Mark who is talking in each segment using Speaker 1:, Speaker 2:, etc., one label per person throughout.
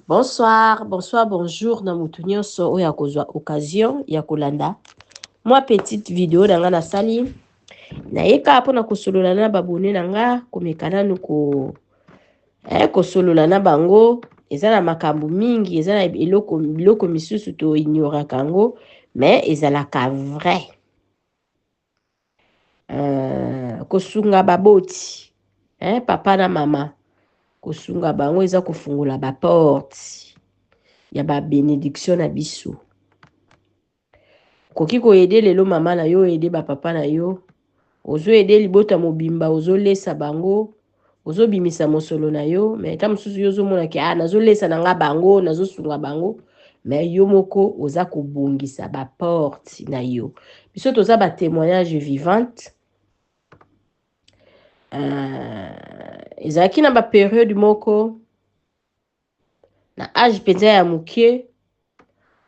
Speaker 1: Bonsoir, bonjour na mutu nyonso oyo akozwa occasion ya kolanda mwa petite video na nga na sali nayeka mpona kosolola na babone na nga komeka nanu kosolola na bango eza na makambo mingi eza na biloko misusu to ignoraka yango mais ezalaka vrai kosunga baboti papa na mama kosunga bango eza kofungola ba porte ya ba bénédiction na biso koki ko aider lelo mama na yo aider ba papa na yo ozo aider libota mobimba ozo lesa bango ozo bimisa mosolo na yo mais ta mususu yo zo mona ki nazo lesa na nga bango nazo sunga bango mais yo moko oza kobongisa ba porte na yo biso toza ba témoignage vivante ezalaki na ba période moko na âge penza ya mukie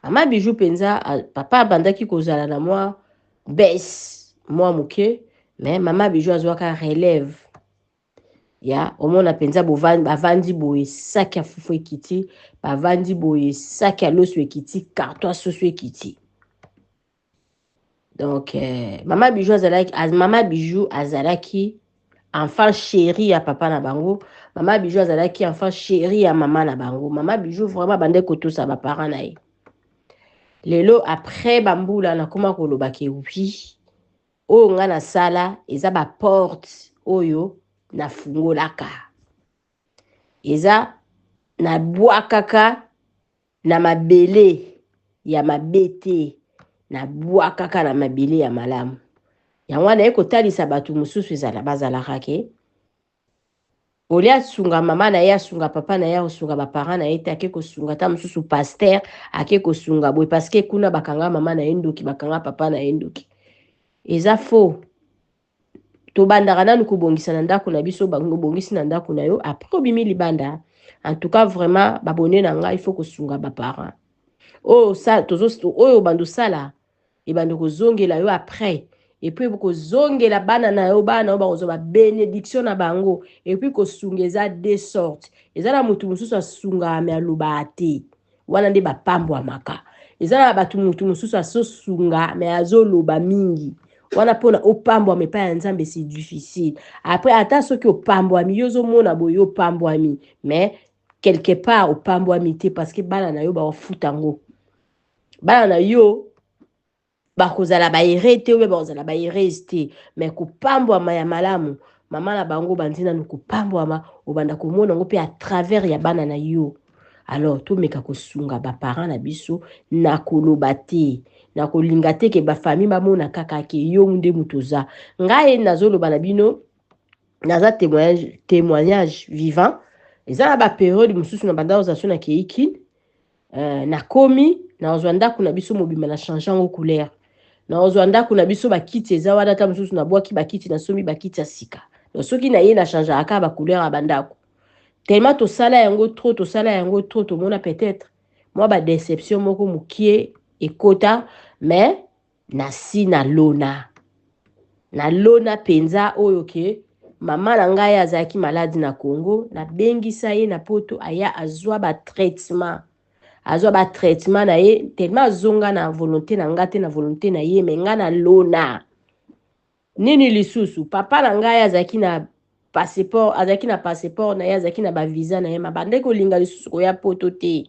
Speaker 1: mama bijou penza papa abandaki kozala na mwa baisse mwa mukie mais mama bijou azwaka relève ya omona penza bavandi boye saki ya fufu ekiti bavandi boye saki ya loso ekiti carton soso ekiti donc mama bijou azalaki enfant chéri ya papa na bango mama bijou azalaki enfant chéri ya mama na bango mama bijou vraiment bande kotosa ba parents na ye lelo après bambula nakoma koloba ke oui oyo nga na sala eza ba porte oyo na fungolaka eza na bwakaka na mabele ya mabete na bwakaka na mabele ya malamu yango wana ekotalisa bato mosusu ezala bazalaka ke oli asunga mama na ye asunga papa na ye asunga baparent na ye te ake kosunga ta mosusu paster ake kosunga boye parceke kuna bakanga mama na ye ndoki bakanga papa na ye ndoki eza faux tobandaka nanu kobongisa na ndako na biso bongisi na ndako na yo après obimi libanda en tout cas vraiment babone na nga il faut kosunga baparent oyo bando sala ebando kozongela yo après et puis kozongela bana na yo bakozwa ba bénédiction na bango et puis kosunga eza deux sortes eza na mutu mosusu asunga me aloba te wana nde bapambwamaka eza na batu mutu mosusu asosunga me azoloba mingi wana pona opambwami epai ya nzambe c'est difficile après ata soki opambwami yo ozomona boye opambwami mais quelque part opambwami te parce que bana na yo baofuta ngo bana na yo bakozala baere te oyo bakozala baerese te mais kopambwama ya malamu mama na bango bandi nanu kopambwama obanda komona ngo mpe à travers ya bana na yo alors tomeka kosunga baparent na biso na koloba te na kolinga te ke bafamille bamona kaka ke yo nde mutu oza ngai nazoloba na bino naza témoignage vivant eza na baperiode mosusu na banda ozasio na keiki nakomi nazwa ndako na biso mobimba na change yango couleur nazwa ndako na biso bakiti eza wana ta mosusu nabwaki bakiti nasomi bakiti ya sika soki na ye na changeaka bacouleur ya bandako tellement tosala yango trop tomona peut-être mwa badéception moko mokie ekota mais nasi nalona penza oyo ke mama na ngai azalaki maladi na Congo nabengisa ye na poto aya azwa batraitement na ye tellement azonga na volonté na nga te na volonté na ye me nga na lona nini lisusu papa na ngai azalaki na passeport na ye azalaki na bavisa na ye mabande kolinga lisusu koya poto te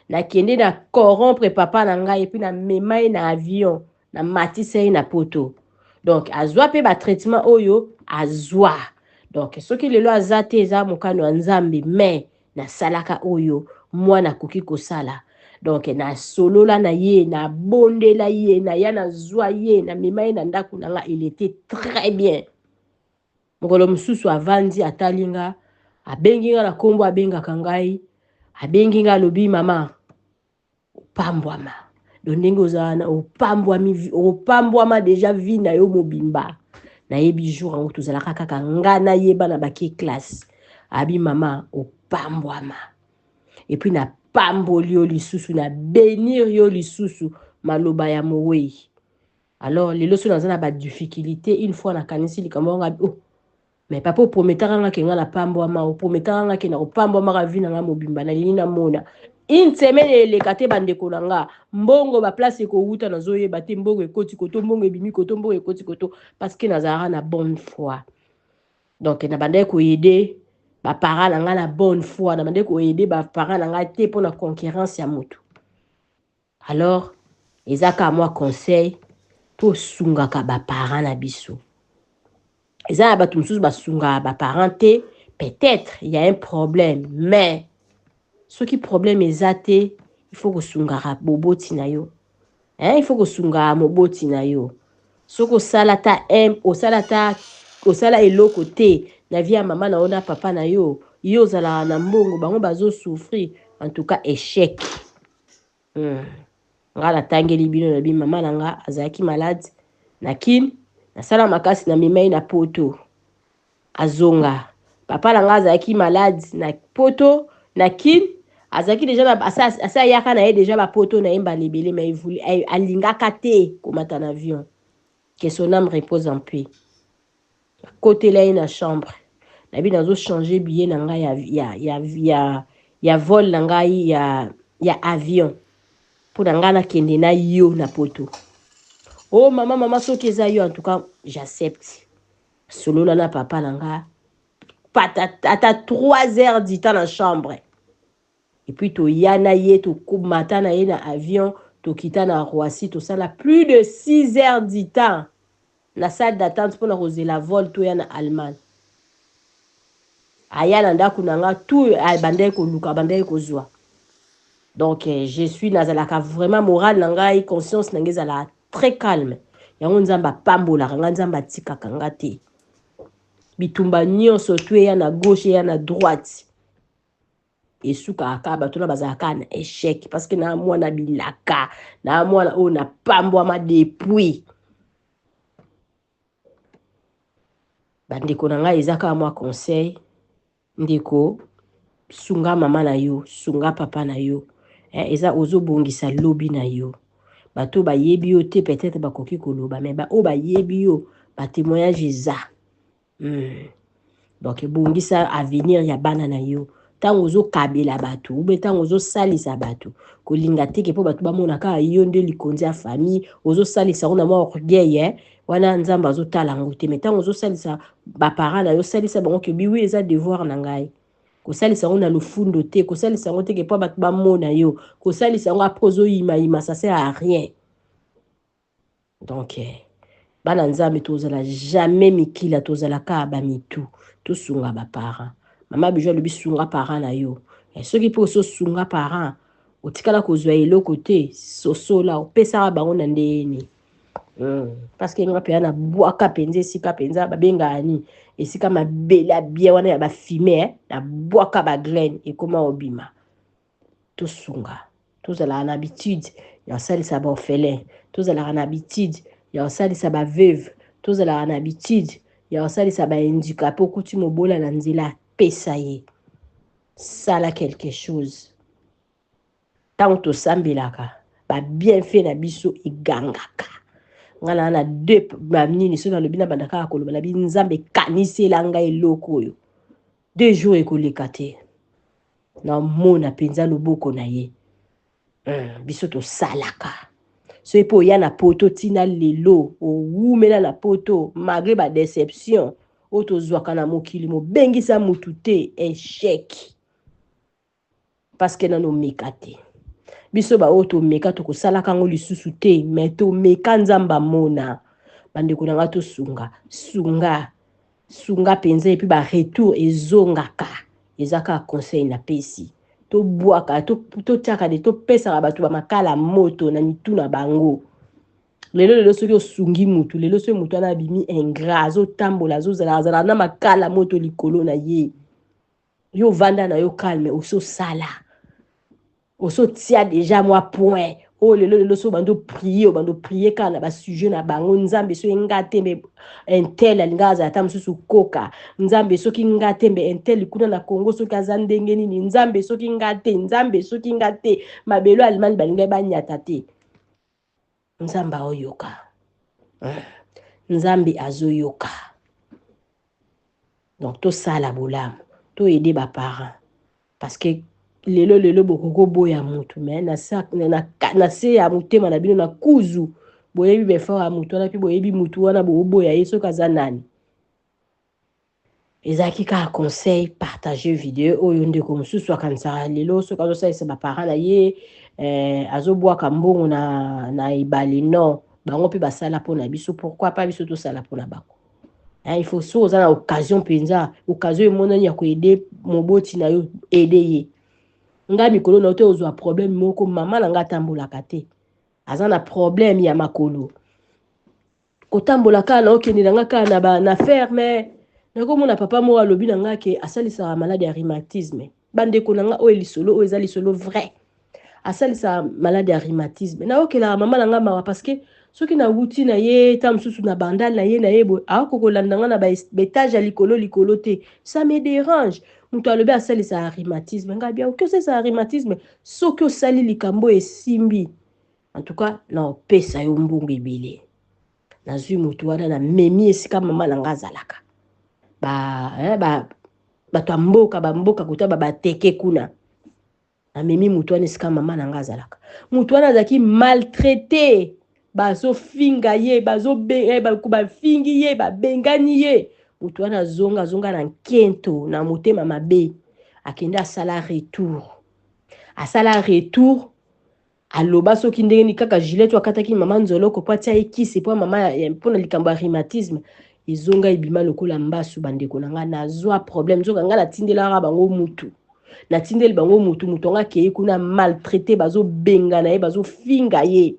Speaker 1: nakende na corrompre papa na ngai epuis na mema ye na avion na matisa ye na poto donc azwa mpe batraitement oyo azwa donc soki lelo aza te eza mokano ya nzambe mais nasalaka oyo mwana akoki kosala donc nasolola na ye nabondela ye naya nazwa ye na mema ye na ndako na nga il était très bien mokolo mosusu avandi atali nga abengi nga na kombo abengaka ngai abengi nga alobi mama opambwama do ndenge ozala opambwama deja vi na yo mobimba nayebi jour yango tozalaka kaka nga nayeba na bake classe abi mama opambwama et puis na pamboli yo lisusu na bénir yo lisusu maloba ya mowei alors lelo so naza na ba difficulté une fois nakanisi likambo nga mais papa prometaka nga ke nga na pambo ma prometaka nga ke na pambo ma ravina nga mobimba na lina mona une semaine eleka te bandeko na nga mbongo ba place ko wuta na zoyeba te mbongo ekoti koto mbongo ebimi koto mbongo ekoti koto parce que nazalaka na bonne foi donc na bandai ko aider ba parents na nga na bonne foi na bandai ko aider ba parents na nga te pour na concurrence ya moto alors ezaka moi conseil pour sungaka ba parents na biso ezala bato mosusu basungaka ba parents te peut-être il y a un problème mais soki problème eza te il faut kosungaka boboti na yo il faut kosungaka moboti na yo soki osala ta osala eloko te na vie ya mama na yo na papa na yo yo ozalaka na mbongo bango bazosouffrir en tout cas échec nga natangeli bino na bi mama na nga azalaki malade na kini nasala makasi na mimai na poto azonga papa na nga azalaki malade na poto na kini azalaki déjà asa yaka na ye déjà bapoto na ye balebele mais alingaka te komata na avion que son âme repose en paix côté là na chambre na bi nazo changer billet na nga ya vol na ngai ya avion pour na nga nakende na yo na poto oh mama soki eza yo en tout cas j'accepte solola na papa na nga ata 3 heures du temps na chambre et puis toya na ye tokomata na ye na avion tokita na Roissy tosala plus de 6 heures du temps na salle d'attente mpona kozela vol toya na Allemagne aya na ndako na nga tout bandai koluka bandai kozwa donc je suis nazalaka vraiment morale na ngai conscience na ngai ezalaka très calme yango nzambe apambolaka nga nzambe atikaka nga te bitumba nyonso to eya na gauche eya na droite esukaka kaka bato na bazalaka na échec parce que na mwana bilaka na mwana oyo na pambwama depuis bandeko na ngai eza kaka mwa conseil ndeko sunga mama na yo sunga papa na yo eza ozobongisa lobi na yo bato bayebi yo te peut-être bakoki koloba mais oyo bayebi yo batémoignage eza donc ebongisa avenir ya bana na yo ntango ozokabela bato ube ntango ozosalisa bato kolinga teke mpo bato bamonaka yo nde likonzi ya famille ozosalisa ngo na mwa orgueil wana nzambe azotala yango te mais ntango ozosalisa baparent na yo osalisa bango ke biwi eza devoir na ngai kosalisa yango na lofundo te kosalisa yango teke mpo bato bamona yo kosalisa yango apres ozoyimayima ça sert à rien donc bana nzambe tozala jamais mikila tozalaka bamitu tosunga baparent mama bijo alobi sunga parent na yo soki mpo ososunga parent otikala kozwa eloko te sosola opesaka bango na ndeni parce que nga mpe na bwaka mpenza esika mpenza babengaka ni esika mabele abie wana ya bafime na bwaka bagraine ekoma obima tosunga tozalaka na habitude ya kosalisa baorphelin tozalaka na habitude ya kosalisa baveuve tozalaka na habitude ya kosalisa bahandicapé okuti mobola na nzela pesa ye sala quelque chose ntango tosambelaka babienfait na biso egangaka nga na deux banini soki nalobi na bandaka ya koloba nabi nzambe ekanisela ngai eloko oyo 2 jours ekoleka te namona mpenza loboko na ye biso tosalaka soki mpo oya na poto ntina lelo owumela na poto malgré badéception oyo tozwaka na mokili mobengisa mutu te échec parce que nano omeka te biso baoyo tomeka tokosalaka yango lisusu te mais tomeka nzambe amona bandeko na nga tosunga sunga mpenza epuis baretour ezongaka eza kaka conseil na pesi tobwaka totiaka de topesaka bato bamakala moto na mitu na bango lelo soki osungi mutu lelo soki mutu ana abimi ingrat azotambola azozala na makala moto likolo na ye yo vanda na yo calme ososala osotia déjà mwa point oh lelo so bando prier kaka na basujet na bango nzambe soki nga tembe intel alinga azala ata mosusu koka nzambe soki nga tembe intel kuna na Congo soki aza ndenge nini nzambe soki nga te mabelo Allemagne balinga banyata te nzambe oyoka nzambe azoyoka Donc to sala bolamu to aider ba parents parce que lelo bokoko boya mutu mais na se ya mutema na bino na kuzu boyebi befort ya mutu wana mpe boyebi mutu wana boboya ye soki aza nani. Ezalaki kaka conseil partage video oyo ndeko mosusu akanisaka lelo soki azosalisa baparent na ye azobwaka mbongo na ebale non bango mpe basala mpona biso pourquoi pas biso tosala mpona bango. Il faut so oza na occasion mpenza occasion emonani ya koede moboti na yo ede ye. Nga mikolo na yo te ozwa problème moko mama na nga atambolaka te aza na problème ya makolo kotambola kaka na okendela nga kaka na ferme nakomona papa moko alobi na nga ke asalisaka malade ya rhumatisme bandeko na nga oyo lisolo oyo eza lisolo vrai asalisaka malade ya rhumatisme naokelaka mama na nga mawa parce que soki nawuti na ye ta mosusu na bandale na ye boye akokolanda nga na baetage ya likolo te ça me dérange. Mutu alobi asalisaka rhumatisme nga bia oki osalisaka rhumatisme soki osali likambo esimbi en tout cas naopesa yo mbongo ebele nazwi mutu wana na memi esika mama na nga azalaka bato ya mboka bamboka kuta bateke kuna na memi mutu wana esika mama na nga azalaka mutu wana azalaki maltraité bazofinga ye bafingi ye babengani ye mutu wana azonga na nkento na motema mabe akende asala retour aloba soki ndenge kaka gilet akataki mama nzoloko po atia ye kisi po mama mpona likambo ya rhumatisme ezonga ebima lokola mbasu bandeko na nga nazwa problème nzoka nga natindelaka bango mutu natindeli bango mutu anga kei kuna maltraité bazobenga na ye bazofinga ye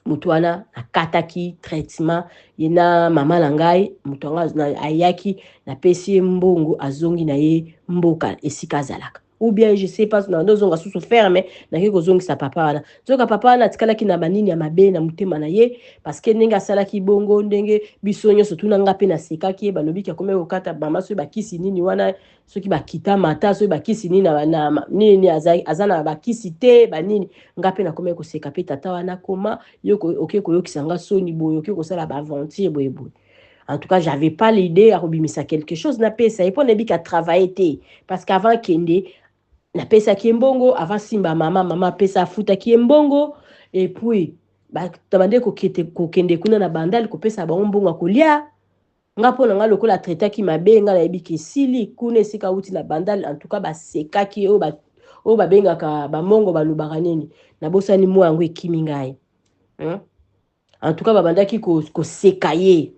Speaker 1: mutu wana akataki traitement ye na mama na ngai mutu anga ayaki napesi ye mbongo azongi na ye mboka esika azalaka ou bien je sais pas na ndozonga susu ferme na ke kozongisa papa wana nzoka papa wana atikalaki na banini ya mabe na mutema na ye parce que ndenge asalaki bongo ndenge biso nyonso tuna nga pe na sekaki balobi ka komeka kokata mama soki bakisi nini wana soki bakita mata soki bakisi nini na nini aza na bakisi te banini nga pe na komeka koseka pe tata wana koma yo oke koyokisa nga soni boye oke kosala baventure boye boye. En tout cas, j'avais pas l'idée à rebimisa quelque chose na pesa et pour ne bika travailler parce qu'avant kende na pesa kiembongo avant simba mama pesa futa kiembongo et puis ba tabande ko kende kuna na bandali ko pesa ba mbongo akolia nga pona nga lokola traita ki mabe nga na ebiki sili kuna esika uti na bandali en tout cas ba sekaki o ba benga ka ba mongo ba lubaka nini na bosani mo yango ekimi ngai en tout cas ba bandaki ko sekaye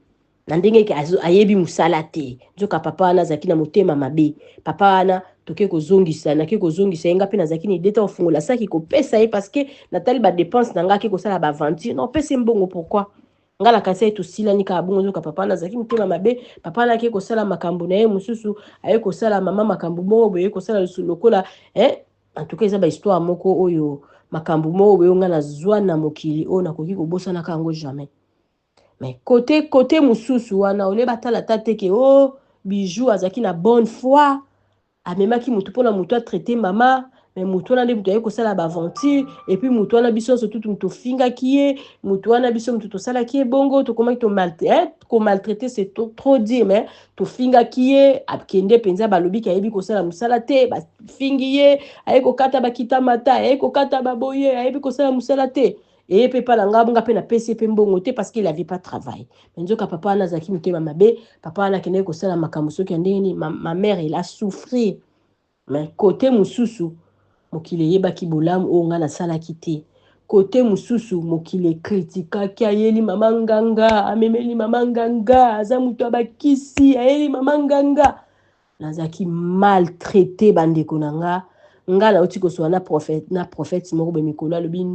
Speaker 1: na ndenge ayebi musala te nzoka papa wana azaki na motema mabe papa wana toke kozongisa na ke kozongisa yenga pe nazaki ni deta ofungola saki kopesa ye parce que natali ba dépense na nga ke kosala ba aventure non pesa mbongo pourquoi nga la kasa eto sila nika bongo nzoka papa wana azaki motema mabe papa wana ke kosala makambo na ye mususu aye kosala mama makambo bongo boye kosala lokola en tout cas eza ba histoire moko oyo makambo moko boye nga na zwa na mokili o na koki kobosana kango jamais. Mais côté mususu wana ole batala tate ke bijou azaki na bonne foi amemaki mutu pona mutu a traité mama mais mutu wana nde mutu aye kosala ba aventure et puis mutu wana biso so tout mutu finga kiye mutu wana biso mutu to sala kiye bongo to komaki to maltraiter c'est trop dire mais to finga kiye akende penza balobi ka yebi kosala musala te ba fingi ye aye kokata bakita mata aye kokata baboye aye bi kosala musala te. Et puis pas langa bunga pe na pesi pe mbongo te parce qu'il avait pas travail. Nzoka papa na zaki mutema mabe, papa na kende ko sala makambo soki ndeni ma mère elle a souffri. Mais côté mususu mokile yebaki bolamu o nga na sala kite. Côté mususu mokile kritika ki ayeli mama nganga, amemeli mama nganga, aza mutu abakisi ayeli mama nganga. Nazaki maltraité bandeko nanga. Nga na oti ko so na prophète moko be mikolo alobi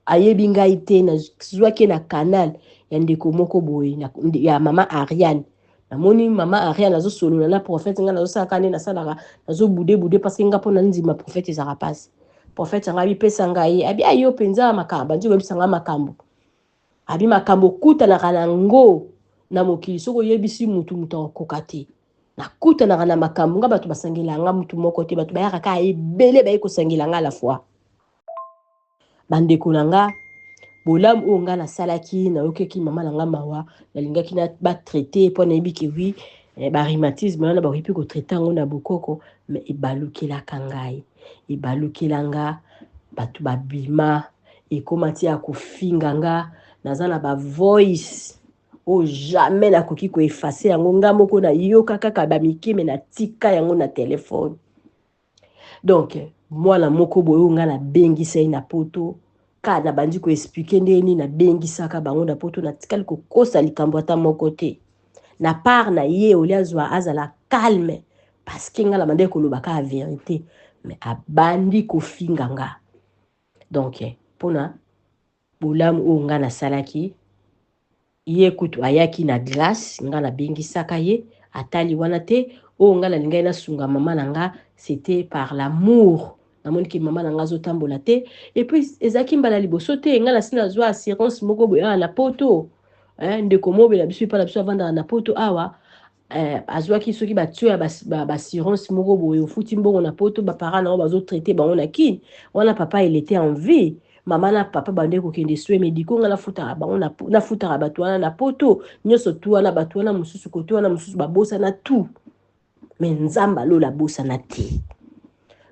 Speaker 1: ayebi ngai te na zwaki na canal ya ndeko moko boye ya mama Ariane namoni mama Ariane azosolola na prophète nga nazosaka nde nasalaka nazobude parce que nga mpona ndima prophète ezaka pasi prophète anga bipesa ngai abi ayo mpenza makambo andi oyebisanga makambo abi makambo kutanaka nango na mokili soki oyebisi mutu akokoka te nakutanaka na makambo nga bato basangelanga mutu moko te bato bayaka kaka ebele baye kosangelanga la fois bandeko nanga bolamu o nga na salaki na yokeki mama nanga mawa nalingaki na ba traiter po na yebiki wi Rhumatisme wana bakoki kotraite yango na bokoko me ebalukelaka ngai ebalukelanga bato babima ekoma ti ya kofinga nga naza na bavoice oyo jamais nakoki koefase yango nga moko nayoka kaka bamikeme natika yango na telefone. Donc mwana moko boye oyo nga nabengisa ye na poto ka nabandi koexplike ndeni nabengisaka bango na poto natikali kokosa likambo ata moko te na part na ye oli azwa azala calme parce que nga nabandi kolobaka ya vérité mais abandi kofinga nga. Donc mpona bolamu oyo nga nasalaki ye kutu ayaki na glace nga nabengisaka ye atali wana te oyo nga nalingai nasunga mama na nga c'était par l'amour namoniki mama na nga azotambola te et puis ezalaki mbala liboso te nga nasi nazwa assurance moko boye awa na poto ndeko mobela biso epa na biso avandaka na poto awa azwaki soki batio ya bassurance moko boye ofuti mbongo na poto baparent nango bazotraite bango na kini wana papa il était en vie mama na papa bande kokende soins médicaux nga nafutaka bango nafutaka bato wana na poto nyonso tu wana bato wana mosusu kote wana mosusu babosana tu mais nzambe alola bosana te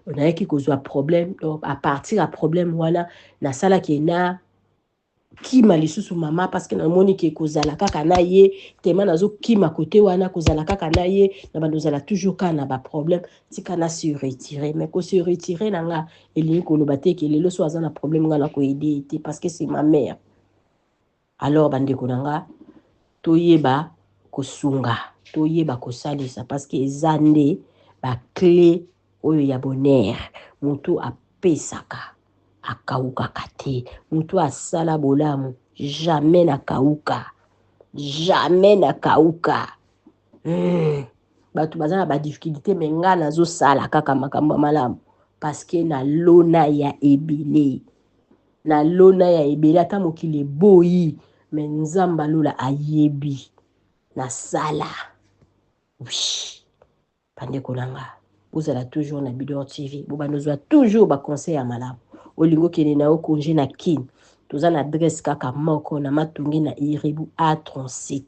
Speaker 1: nayaki kozwa problème à partir ya problème wana nasalaki na kima lisusu mama parce que namoni ke kozala kaka na ye tellement nazokima kote wana kozala kaka na ye na bando ozala toujours ka na baproblème tika na se retirer mais ko se retirer na nga elingi koloba te ke lelo so aza na problème nga na koyede te parce que c'est ma mère. Alors bandeko na nga toyeba kosunga toyeba kosalisa parce que eza nde baclé oyo ya bonheur moto apesaka akaukaka te moto asala bolamu jamais nakauka jamais nakauka. Bato baza na badifficulté me nga nazosala kaka makambo malamu parce que nalona ya ebele ata mokili eboyi me nzambe alola ayebi nasala. Oui bandeko na nga bozala toujours na Bidor TV bobanozwa toujours baconseil ya malamu olingo kende na yo congé na kini toza na adresse kaka moko na Matungi na Iribu A37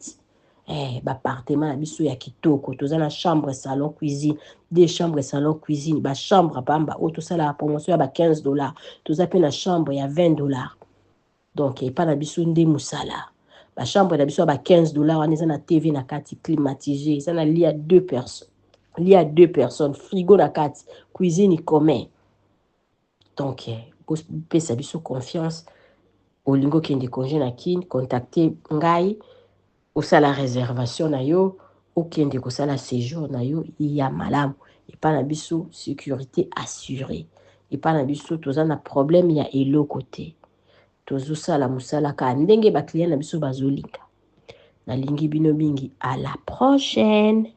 Speaker 1: bapartement na biso ya kitoko toza na chambre salon cuisine 2 chambres salon cuisine bachambre pamba oyo tosalaka promotion ya ba $15 toza pe na chambre ya $20 donc epa na biso nde mosala bachambre na biso ya ba $15 wana eza na TV na kati climatisé eza na lit ya 2 personnes lit à 2 personnes frigo na kati cuisine commun donc pesa biso confiance olingo kende congé na kini contacter ngai osala réservation na yo okende kosala séjour na yo ya malamu epa na biso sécurité assurée epa na biso toza na problème ya eloko te tozosala mosala ka ndenge baclient na biso bazolinga nalingi bino mingi à la prochaine.